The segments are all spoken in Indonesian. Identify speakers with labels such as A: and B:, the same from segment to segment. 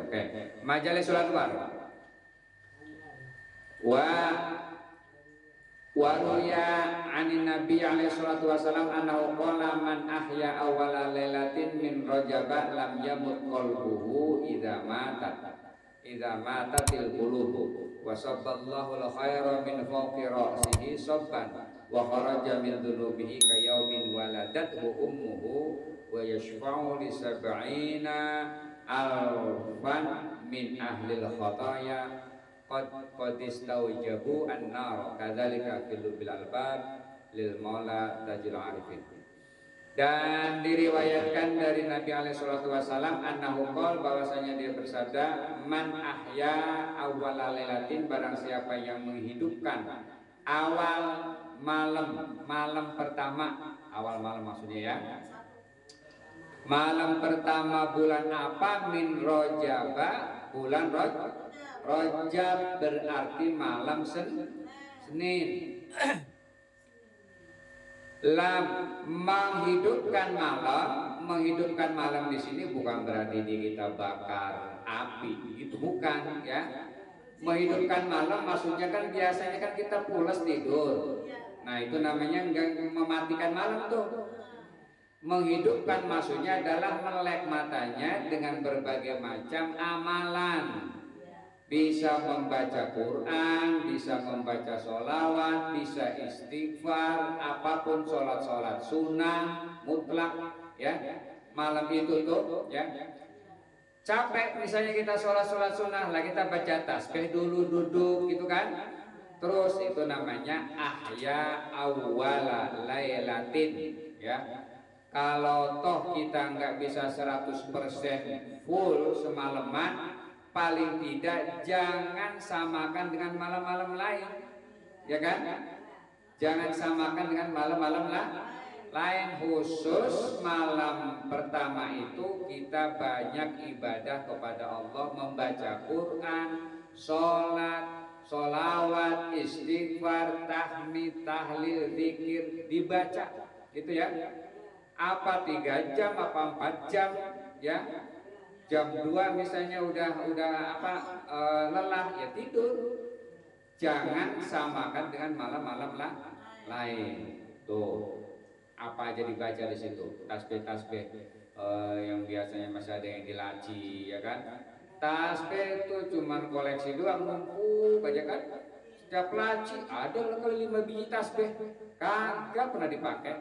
A: Oke. Majalis sholat luar. Waruya anin Nabi alaihi salatu wasalam annahu qala man ahya awwala lailatin min Rajab lam yamut qalbuhu idza matatil qulubu wa sabballahu al khaira min fawqi ra'sihi sabban wa kharaja min dhunubihi ka yaumin waladathu ummuhu wa yashfa'u li sab'ina alfan min ahli al khataya qad istaujabu an-nar kadzalika fil bil albab lil maula tajil arifin. Dan diriwayatkan dari Nabi alaihi salatu wasallam annahu qol bahwasanya dia bersabda man ahya awwala lailatin barang siapa yang menghidupkan awal malam pertama, awal malam maksudnya ya, malam pertama bulan apa min Rajaba, bulan Rajab berarti malam Senin. Lam menghidupkan malam di sini bukan berarti kita bakar api, itu bukan ya. Menghidupkan malam maksudnya kan biasanya kan kita pulas tidur. Nah itu namanya enggak mematikan malam tuh. Menghidupkan maksudnya adalah melek matanya dengan berbagai macam amalan. Bisa membaca Quran, bisa membaca sholawat, bisa istighfar, apapun sholat sunnah mutlak ya. Malam itu tuh ya. Capek misalnya kita sholat sunnah lah kita baca tasbih dulu duduk gitu kan. Terus itu namanya ahya awwala lailatin ya. Kalau toh kita nggak bisa 100% full semalaman, paling tidak jangan samakan dengan malam-malam lain, ya kan? Jangan samakan dengan malam-malam lain. Khusus malam pertama itu kita banyak ibadah kepada Allah, membaca Quran, sholat, sholawat, istighfar, tahmid, tahlil, zikir dibaca, gitu ya. Apa 3 jam, apa 4 jam, ya. Jam 2 misalnya udah lelah ya tidur. Jangan samakan dengan malam-malam lain. Tuh, apa aja dibaca di situ. Tasbih yang biasanya masih ada yang dilaci ya kan. Tasbih itu cuman koleksi doang, numpuk aja kan. Setiap laci ada kali 5 biji tasbih, kagak pernah dipakai.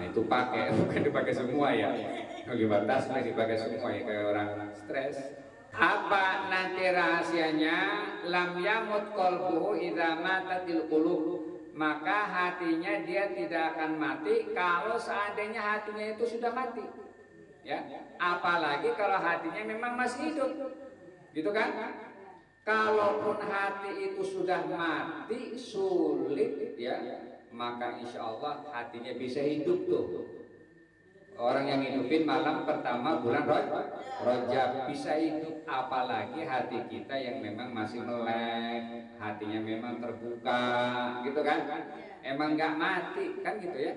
A: Itu pakai, bukan dipakai semua ya. Gimana tasbih dipakai semua ya, kayak orang stres. Apa nanti rahasianya? Lam yamut qalbuhu idza matatil qulub. Maka hatinya dia tidak akan mati kalau seandainya hatinya itu sudah mati. Ya, apalagi kalau hatinya memang masih hidup. Gitu kan? Kalaupun hati itu sudah mati, sulit ya, maka insya Allah hatinya bisa hidup tuh. Orang yang hidupin malam pertama bulan Rajab bisa hidup, apalagi hati kita yang memang masih melek, hatinya memang terbuka, gitu kan? Emang nggak mati kan gitu ya?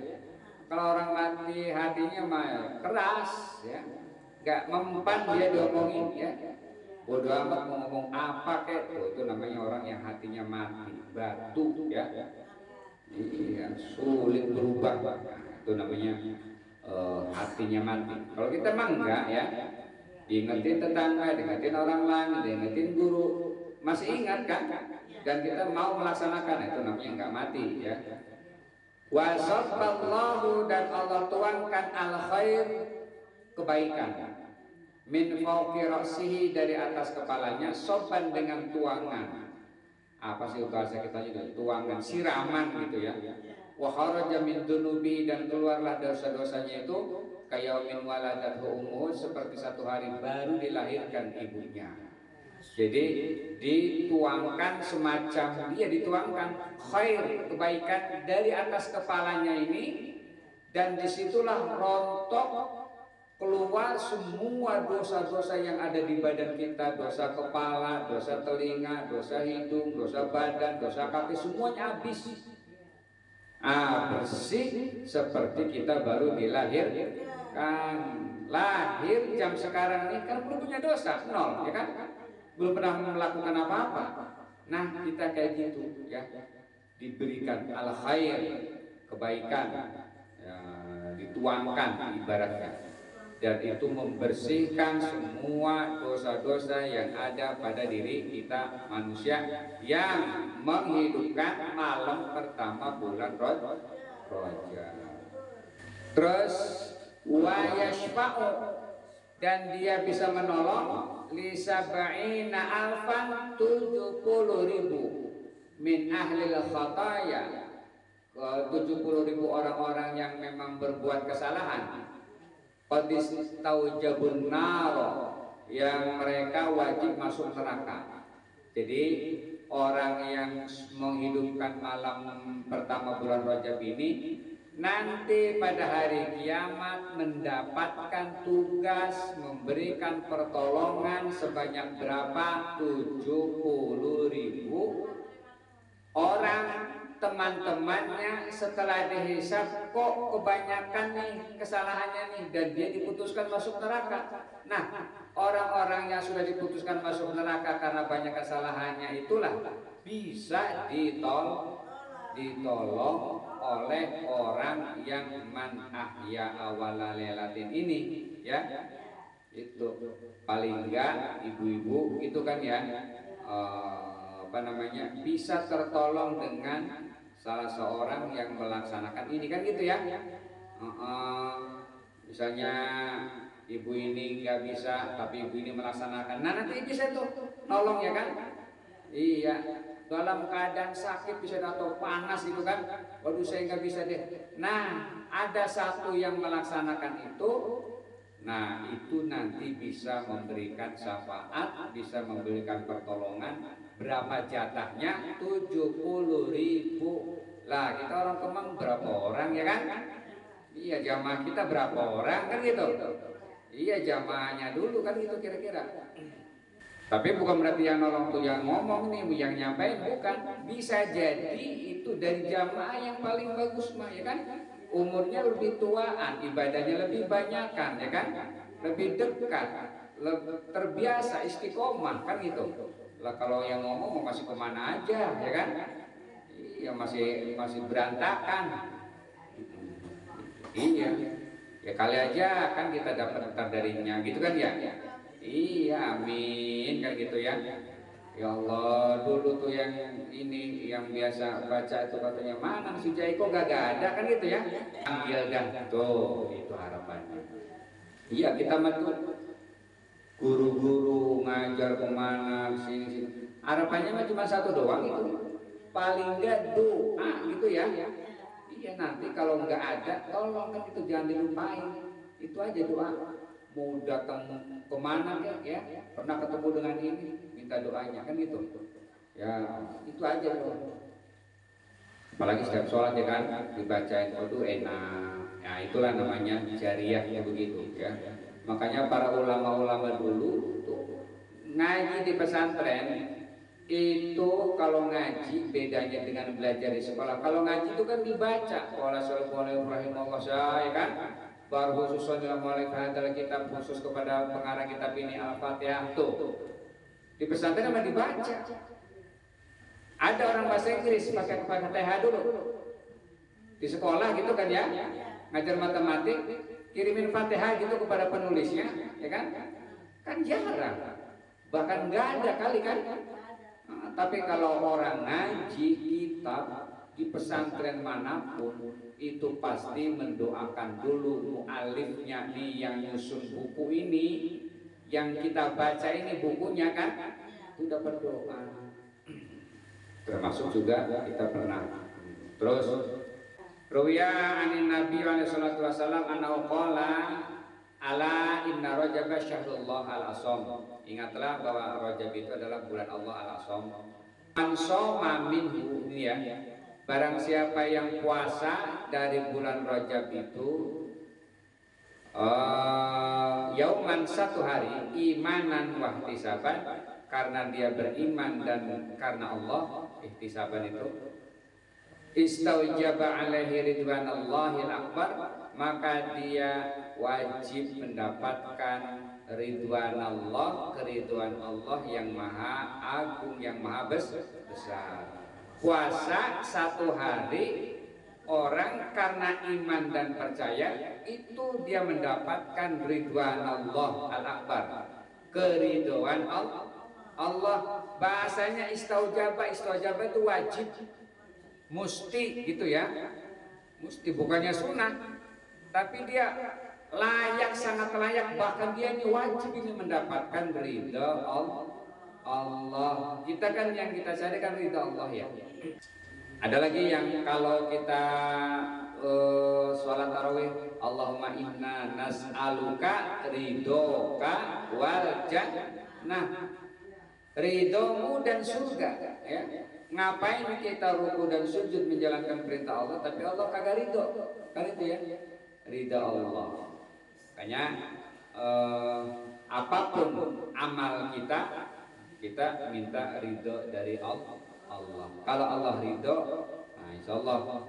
A: Kalau orang mati hatinya mah keras ya, nggak mempan dia diomongin ya. Bodoh amat mau ngomong apa kek, itu namanya orang yang hatinya mati, batu ya. Iya, sulit berubah, itu namanya hatinya mati. Kalau kita mah enggak ya, diingetin tetangga, diingetin orang lain, diingetin guru, masih ingat kan? Dan kita mau melaksanakan, itu namanya enggak mati ya. Wa sabballahu, dan Allah tuangkan al khair, kebaikan, min fawqi ra'sihi, dari atas kepalanya, soban dengan tuangan. Apa sih bahasa kita juga, tuangan, siraman gitu ya. Wa kharaja min dunubi, dan keluarlah dosa-dosanya itu kayaumin waladathu ummuhu, seperti 1 hari baru dilahirkan ibunya. Jadi dituangkan semacam, dia dituangkan khair, kebaikan dari atas kepalanya ini, dan disitulah rontok keluar semua dosa-dosa yang ada di badan kita, dosa kepala, dosa telinga, dosa hidung, dosa badan, dosa kaki, semuanya habis. Bersih seperti kita baru dilahirkan. lahir jam sekarang ini kan belum punya dosa, nol, ya kan? Belum pernah melakukan apa-apa. Nah, kita kayak gitu ya, diberikan al khair, kebaikan, ya, dituangkan ibaratnya, dan itu membersihkan semua dosa-dosa yang ada pada diri kita manusia yang menghidupkan malam pertama bulan Rajab. Terus wa yashfa'u, dan dia bisa menolong li sab'ina alfan 70.000 min ahlil khataya, 70.000 orang-orang yang memang berbuat kesalahan, qadis taujabun naro, yang mereka wajib masuk neraka. Jadi orang yang menghidupkan malam pertama bulan Rajab ini nanti pada hari kiamat mendapatkan tugas memberikan pertolongan sebanyak berapa? 70.000 orang teman-temannya. Setelah dihisab, kok kebanyakan nih kesalahannya nih, dan dia diputuskan masuk neraka. Nah, orang-orang yang sudah diputuskan masuk neraka karena banyak kesalahannya itulah bisa ditolong oleh orang yang man ahya awala lailatin ini, ya. Itu paling enggak ibu-ibu itu kan ya, bisa tertolong dengan salah seorang yang melaksanakan ini kan gitu ya. Misalnya ibu ini nggak bisa tapi ibu ini melaksanakan, nah nanti bisa tuh nolong ya kan. Iya, dalam keadaan sakit bisa atau panas gitu kan, waduh saya nggak bisa deh. Nah, ada satu yang melaksanakan itu, nah itu nanti bisa memberikan syafaat, bisa memberikan pertolongan. Berapa jatahnya? 70.000. Lah kita orang Kemang berapa orang ya kan? Iya, jamaah kita berapa orang kan gitu. Iya, jamaahnya dulu kan gitu kira-kira. Tapi bukan berarti yang nolong tuh yang ngomong nih, yang nyampain, bukan. Bisa jadi itu dari jamaah yang paling bagus mah ya kan. Umurnya lebih tuaan, ibadahnya lebih banyakan ya kan. Lebih dekat, terbiasa istiqomah kan gitu. Lah kalau yang ngomong mau masih kemana aja ya kan. Iya, masih berantakan. Iya. Ya kali aja kan kita dapat ntar darinya gitu kan ya. Iya, amin kan gitu ya. Ya Allah, dulu tuh yang ini yang biasa baca itu katanya mana si Jaiko gak ada kan gitu ya. Panggil dah tuh, itu harapannya. Iya, kita mah tuh guru-guru ngajar kemana sini. Harapannya mah cuma satu doang itu. Paling enggak doa gitu ya. Iya, nanti kalau nggak ada tolong kan itu jangan dilupain. Itu aja doa. Mau datang kemana ya, pernah ketemu dengan ini, minta doanya kan gitu. Ya itu aja loh. Apalagi setiap sholat ya kan dibacain kudu enak. Ya itulah namanya jariah ya begitu ya. Makanya para ulama-ulama dulu tuh ngaji di pesantren itu, kalau ngaji bedanya dengan belajar di sekolah. Kalau ngaji itu kan dibaca. Qala sallallahu rahimahullah ya kan. Baru khusus dalam dalam kitab khusus kepada pengarang kitab ini Al-Fatihah tuh. Di pesantren memang dibaca. Ada orang bahasa Inggris pakai Fatihah dulu. Di sekolah gitu kan ya. Ngajar matematik, kirimin Fatihah gitu kepada penulisnya, ya kan? Kan jarang. Bahkan nggak ada kali kan. Nah, tapi kalau orang ngaji kitab di pesantren manapun itu pasti mendoakan dulu mu'alifnya nih yang nyusun buku ini, yang kita baca ini bukunya kan, sudah berdoa. Termasuk juga kita pernah. Terus ruya anin Nabi sallallahu alaihi wasallam annahu qala ala inna Rajab syahrullah al-asam. Ingatlah bahwa Rajab itu adalah bulan Allah al-asam. Man shoma minhu, ini ya. Barang siapa yang puasa dari bulan Rajab itu yauman, satu hari, imanan wahtisaban, karena dia beriman dan karena Allah, ihtisaban itu, istaujaba alaihi ridwanallahil akbar, maka dia wajib mendapatkan ridwan Allah, keridwan Allah yang maha agung, yang maha besar. Puasa 1 hari, orang karena iman dan percaya itu dia mendapatkan ridwan Allah al-akbar, keridhaan Allah. Bahasanya istaujabah itu wajib, mesti gitu ya, mesti, bukannya sunnah, tapi dia layak, sangat layak, bahkan dia ini wajib ini mendapatkan ridha Allah. Kita kan yang kita cari kan ridha Allah ya. Ada lagi yang kalau kita sholat tarawih, Allahumma inna nas'aluka ridhoka wal jannah, ridhomu dan surga ya. Ngapain kita ruku dan sujud menjalankan perintah Allah tapi Allah kagak ridho, kan itu ya, ridha Allah. Makanya apapun amal kita minta ridho dari Allah. Kalau Allah ridho, nah insya Allah,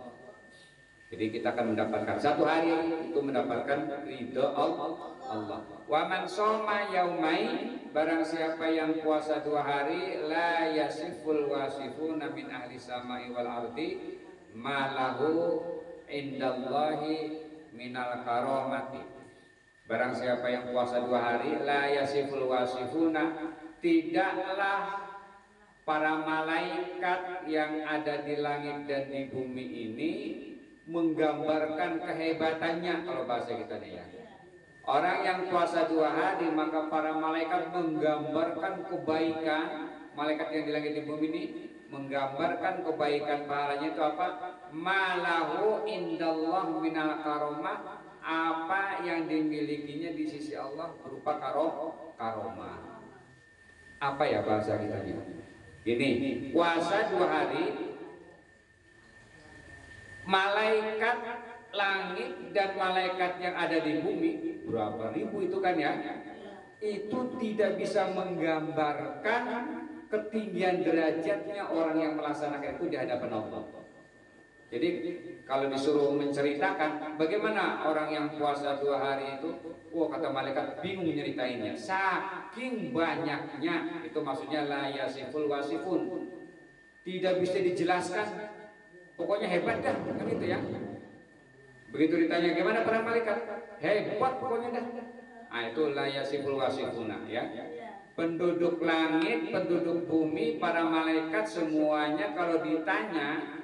A: jadi kita akan mendapatkan 1 hari itu mendapatkan ridho Allah. Wa man shoma yaumai, barang siapa yang puasa 2 hari, la yasiful wasifuna min ahli samai wal ardi ma lahu indallahi minal karamati. Barang siapa yang puasa 2 hari, la yasiful wasifuna, tidaklah para malaikat yang ada di langit dan di bumi ini menggambarkan kehebatannya, kalau bahasa kita nih ya. Orang yang puasa 2 hari, maka para malaikat menggambarkan kebaikan. Malaikat yang di langit di bumi ini menggambarkan kebaikan pahalanya itu apa? Malahu indallah minal karomah, apa yang dimilikinya di sisi Allah berupa karomah. Apa ya bahasa kita ini? Gini, puasa 2 hari, malaikat langit dan malaikat yang ada di bumi, berapa ribu itu kan ya, itu tidak bisa menggambarkan ketinggian derajatnya orang yang melaksanakan itu di hadapan Allah. Jadi kalau disuruh menceritakan bagaimana orang yang puasa 2 hari itu, kata malaikat bingung nyeritainnya, saking banyaknya. Itu maksudnya la yasiful wasifun, tidak bisa dijelaskan, pokoknya hebat dah, kan itu ya. Begitu ditanya gimana para malaikat, hebat pokoknya dah. Nah itu la yasiful wasifuna ya. Penduduk langit, penduduk bumi, para malaikat semuanya kalau ditanya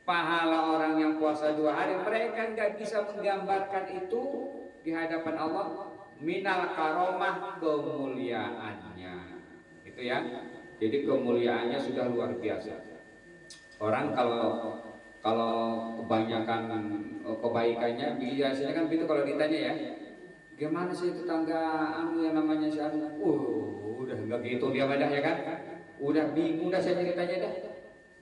A: pahala orang yang puasa 2 hari, mereka nggak bisa menggambarkan itu di hadapan Allah minal karomah, kemuliaannya itu ya. Jadi kemuliaannya sudah luar biasa. Orang kalau kebanyakan kebaikannya biasanya kan begitu, kalau ditanya ya, gimana sih tetangga anu yang namanya si anu, udah nggak gitu dia badah ya kan, udah bingung dah saya ceritanya dah.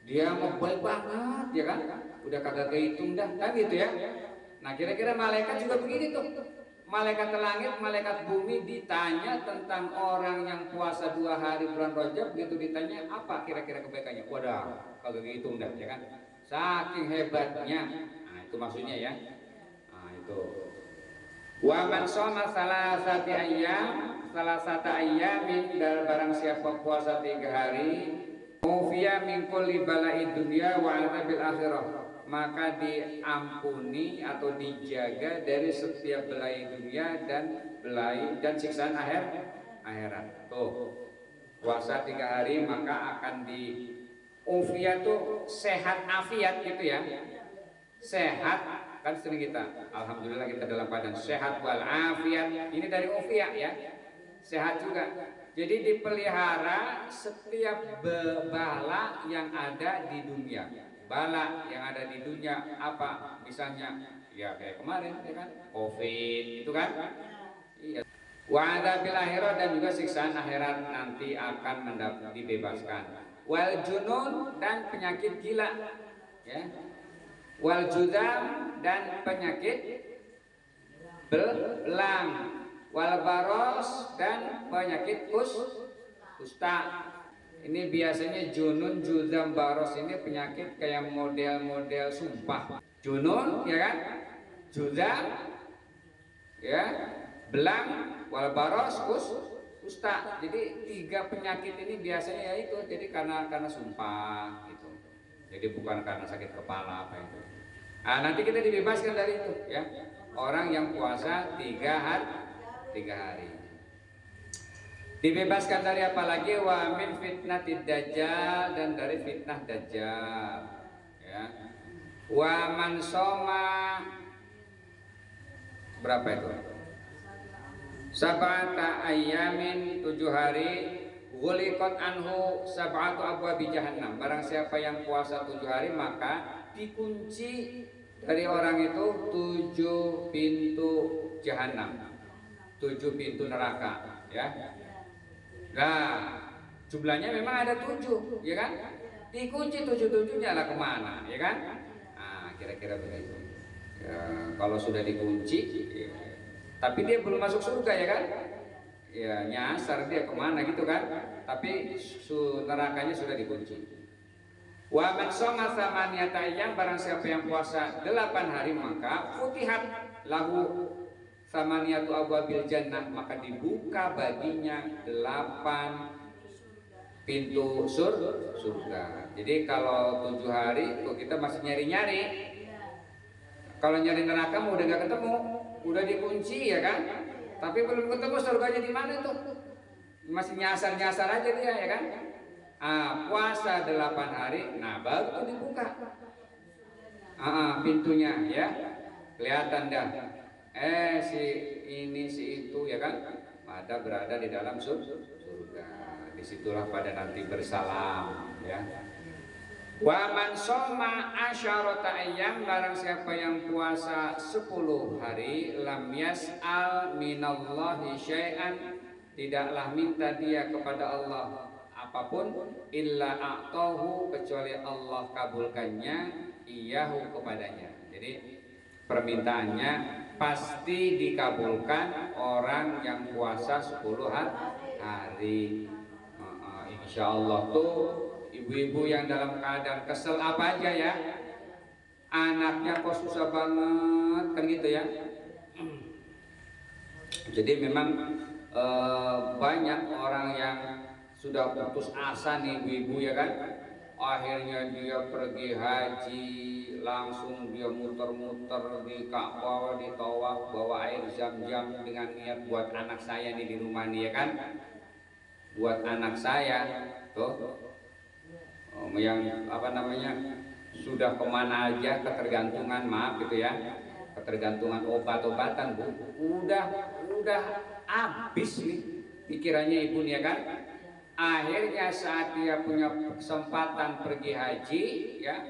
A: Dia mau baik banget ya kan, udah kagak kehitung dah, kan gitu ya. Nah kira-kira malaikat juga begini tuh, malaikat langit, malaikat bumi ditanya tentang orang yang puasa 2 hari bulan Rajab, begitu ditanya apa kira-kira kebaikannya, wadah kagak kehitung dah ya kan, saking hebatnya. Nah itu maksudnya ya. Nah itu wa man shoma salasata ayyamin, dan barang siapa puasa 3 hari, ufiya min kulli bala'i dunya wa adzabil akhirah, maka diampuni atau dijaga dari setiap belai dunia dan siksaan akhirat. Tuh, puasa 3 hari maka akan di ufiya tuh sehat afiat gitu ya. Sehat kan sering kita, alhamdulillah kita dalam keadaan sehat wal afiat. Ini dari ufiya ya. Sehat juga. Jadi dipelihara setiap bala yang ada di dunia. Bala yang ada di dunia apa? Misalnya ya kayak kemarin ya kan, Covid itu kan. Iya. Wa adzabil akhirah, dan juga siksaan akhirat nanti akan dibebaskan. Wal junun, dan penyakit gila ya. Wal judam, dan penyakit belang. Wal baros, dan penyakit kusta. Ini biasanya junun, juzam, baros ini penyakit kayak model-model sumpah. Junun ya kan, juzam, ya, belang, wal baros, kusta. Jadi 3 penyakit ini biasanya ya itu, jadi karena sumpah gitu. Jadi bukan karena sakit kepala apa itu. Nah, nanti kita dibebaskan dari itu ya. Orang yang puasa 3 hari. Dibebaskan dari apa lagi? Wa min fitnatid dajjal, dan dari fitnah dajjal ya. Wa man soma, berapa itu? Sab'ata ayyamin, 7 hari. Ghuliqat anhu sab'atu abwabi jahannam. Barang siapa yang puasa 7 hari maka dikunci dari orang itu 7 pintu jahanam, 7 pintu neraka ya. Nah, jumlahnya memang ada 7 ya kan? Dikunci 7-7-nya lah kemana ya kan? Nah, kira-kira begitu ya, kalau sudah dikunci ya, tapi dia belum masuk surga ya kan? Ya nyasar dia kemana gitu kan, tapi nerakanya sudah dikunci. Wa man shoma tsamaniyata ayyam, barang siapa yang puasa 8 hari maka futihat lahu tsamaniyatu abwabil jannah, maka dibuka baginya 8 pintu surga. Jadi kalau 7 hari tuh kita masih nyari-nyari. Kalau nyari neraka udah nggak ketemu, udah dikunci ya kan? Tapi belum ketemu surganya di mana tuh? Masih nyasar-nyasar aja dia ya kan? Puasa 8 hari, nah baru tuh dibuka pintunya ya, kelihatan dah. Si ini si itu ya kan? Pada berada di dalam surga. Disitulah pada nanti bersalam ya. Wa man shoma asyarata ayyam, barang siapa yang puasa 10 hari, lam yas'al minallahi syai'an, tidaklah minta dia kepada Allah apapun, illa a'tahu, kecuali Allah kabulkannya iyahu kepadanya. Jadi permintaannya pasti dikabulkan orang yang puasa 10 hari. Insyaallah tuh ibu-ibu yang dalam keadaan kesel apa aja ya, anaknya kok susah banget kan gitu ya. Jadi memang banyak orang yang sudah putus asa nih ibu-ibu ya kan, akhirnya dia pergi haji, langsung dia muter-muter di Ka'bah, di tawaf, bawa air zam-zam dengan niat buat anak saya nih di rumah nih ya kan, buat anak saya tuh yang apa namanya sudah kemana aja ketergantungan, maaf gitu ya, ketergantungan obat-obatan bu, udah habis nih pikirannya ibu nih ya kan. Akhirnya saat dia punya kesempatan pergi haji ya,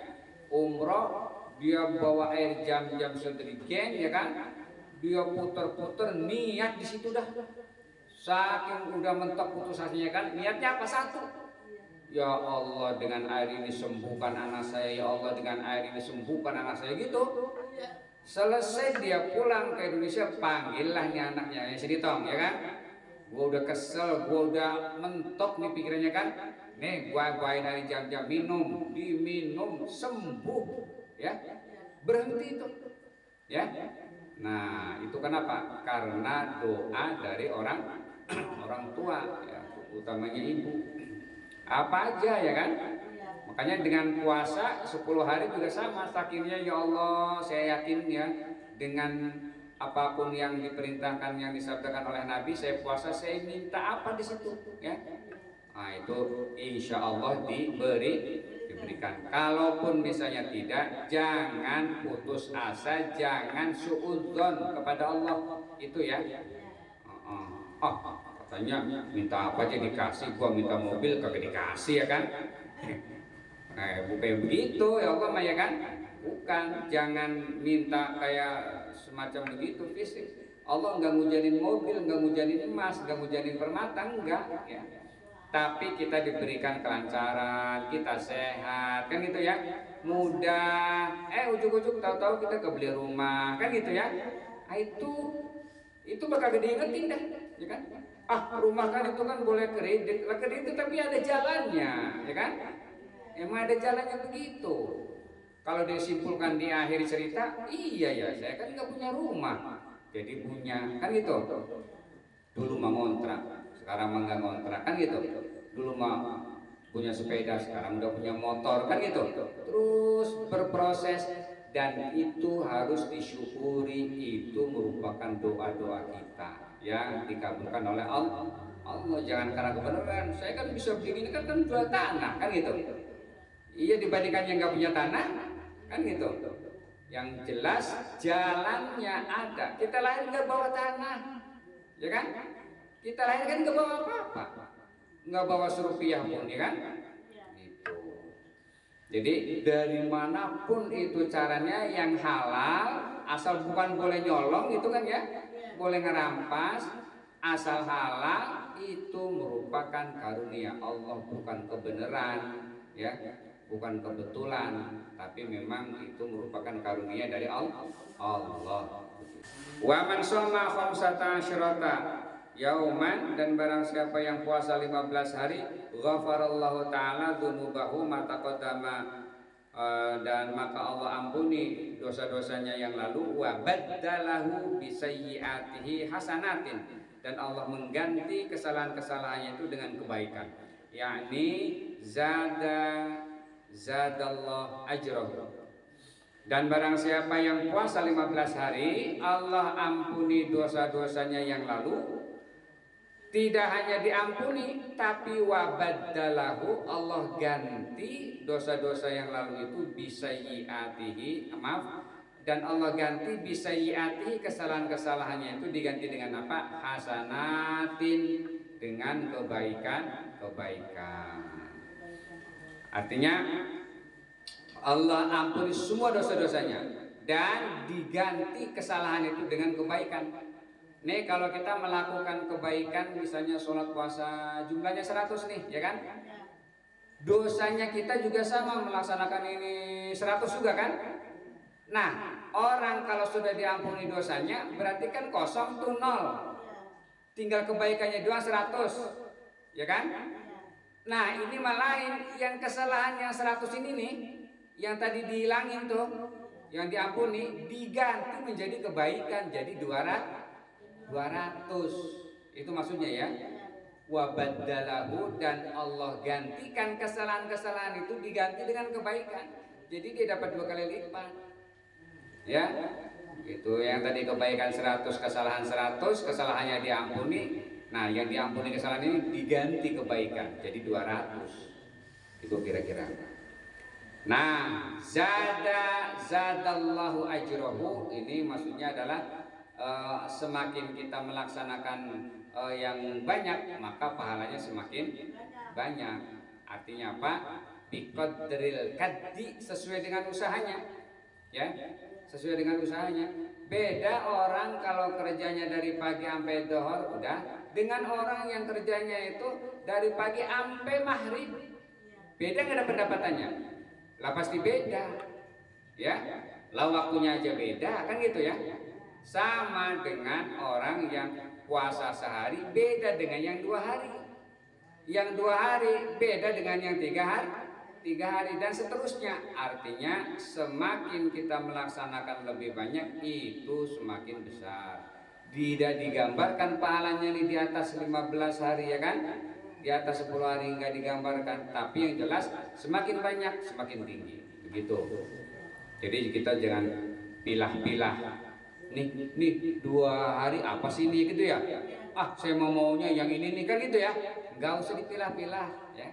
A: umroh, dia bawa air jam-jam sedemikian ya kan, dia puter-puter niat di situ dah. Saking udah mentok putus hatinya kan, niatnya apa? Satu, ya Allah dengan air ini sembuhkan anak saya, ya Allah dengan air ini sembuhkan anak saya gitu. Selesai dia pulang ke Indonesia, panggillah nih anaknya, ya Siditong ya kan, gua udah kesel, gua udah mentok nih pikirannya kan, nih gua bawain air jam-jam, minum, diminum sembuh ya, berhenti itu ya. Nah itu kenapa? Karena doa dari orang tua ya, utamanya ibu. Apa aja ya kan? Makanya dengan puasa 10 hari juga sama, sakitnya ya Allah, saya yakin ya dengan apapun yang diperintahkan, yang disabdakan oleh Nabi, saya puasa, saya minta apa di situ ya. Nah itu insya Allah diberikan. Kalaupun misalnya tidak, jangan putus asa, jangan suudzon kepada Allah itu ya. Katanya minta apa aja dikasih, gua minta mobil kagak dikasih ya kan. Bukan begitu ya Allah mah ya kan. Bukan, jangan minta kayak semacam begitu fisik. Allah nggak ngujanin mobil, nggak ngujanin emas, nggak ngujanin permata, enggak ya. Tapi kita diberikan kelancaran, kita sehat kan gitu ya, mudah. Ujuk-ujuk tahu-tahu kita kebeli rumah kan gitu ya. Itu bakal gede ingetin dah ya kan. Rumah kan itu kan boleh kredit tapi ada jalannya ya kan. Emang ada jalannya begitu. Kalau disimpulkan di akhir cerita, iya ya saya kan nggak punya rumah, jadi punya, kan gitu. Dulu mah ngontrak, sekarang mah nggak ngontrak, kan gitu. Dulu mah punya sepeda, sekarang udah punya motor, kan gitu. Terus berproses, dan itu harus disyukuri. Itu merupakan doa-doa kita yang dikabulkan oleh Allah. Jangan karena kebenaran saya kan bisa begini, kan jual tanah, kan gitu. Iya, dibandingkan yang nggak punya tanah, kan gitu. Yang jelas jalannya ada. Kita lahir nggak bawa tanah, ya kan? Kita lahir kan nggak bawa apa-apa, nggak bawa serupiah pun, ya kan? Gitu. Jadi dari manapun itu caranya yang halal, asal bukan boleh nyolong, itu kan ya, boleh ngerampas, asal halal, itu merupakan karunia Allah, bukan kebenaran, ya, bukan kebetulan, tapi memang itu merupakan karunia dari Allah. Wa man shoma khamsata asyrata yauman, dan barang siapa yang puasa 15 hari, ghafarallahu taala dzunubahu ma taqaddama, dan maka Allah ampuni dosa-dosanya yang lalu, wa baddalahu bisayyiatihi hasanatin, dan Allah mengganti kesalahan-kesalahannya itu dengan kebaikan, yakni zadallah ajrahu. Dan barang siapa yang puasa 15 hari, Allah ampuni dosa-dosanya yang lalu. Tidak hanya diampuni, tapi wabaddalahu, Allah ganti dosa-dosa yang lalu itu bisayyiatihi, maaf, dan Allah ganti bisayyiatihi, kesalahan-kesalahannya itu diganti dengan apa? Hasanatin, dengan kebaikan. Artinya Allah ampuni semua dosa-dosanya dan diganti kesalahan itu dengan kebaikan. Nih kalau kita melakukan kebaikan, misalnya sholat puasa jumlahnya 100 nih, ya kan? Dosanya kita juga sama, melaksanakan ini 100 juga kan? Nah, orang kalau sudah diampuni dosanya berarti kan kosong tuh, 0. Tinggal kebaikannya doang 100, ya kan? Nah, ini malahin yang kesalahan yang 100 ini nih, yang tadi dihilangin tuh, yang diampuni, diganti menjadi kebaikan, jadi 200. Itu maksudnya ya. Wabaddalahu, dan Allah gantikan kesalahan-kesalahan itu diganti dengan kebaikan. Jadi dia dapat 2 kali lipat. Ya. Itu yang tadi kebaikan 100, kesalahan 100, kesalahannya diampuni. Nah, yang diampuni kesalahan ini diganti kebaikan, jadi 200. Itu kira-kira. Nah, zadallahu ajrohu, ini maksudnya adalah semakin kita melaksanakan yang banyak, maka pahalanya semakin banyak. Artinya apa? Biqadril kaddi, sesuai dengan usahanya, ya, sesuai dengan usahanya. Beda orang kalau kerjanya dari pagi sampai dohor udah, dengan orang yang kerjanya itu dari pagi sampai maghrib. Beda nggak ada pendapatannya? Lah pasti beda, ya. Lah waktunya aja beda, kan gitu ya. Sama dengan orang yang puasa sehari beda dengan yang 2 hari. Yang 2 hari beda dengan yang 3 hari dan seterusnya. Artinya semakin kita melaksanakan lebih banyak, itu semakin besar. Tidak digambarkan pahalanya nih di atas 15 hari, ya kan? Di atas 10 hari nggak digambarkan, tapi yang jelas semakin banyak semakin tinggi, begitu. Jadi kita jangan pilah-pilah, nih 2 hari apa sih ini, gitu ya. Saya maunya yang ini nih, kan gitu ya. Nggak usah dipilah-pilah, ya,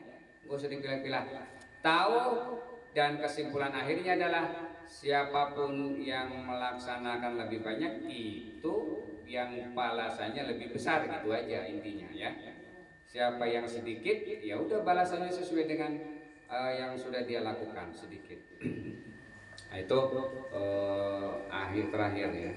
A: nggak usah dipilah-pilah. Tahu, dan kesimpulan akhirnya adalah siapapun yang melaksanakan lebih banyak, itu yang balasannya lebih besar, gitu aja intinya, ya. Siapa yang sedikit, ya udah balasannya sesuai dengan yang sudah dia lakukan sedikit. Nah, itu akhir terakhir ya.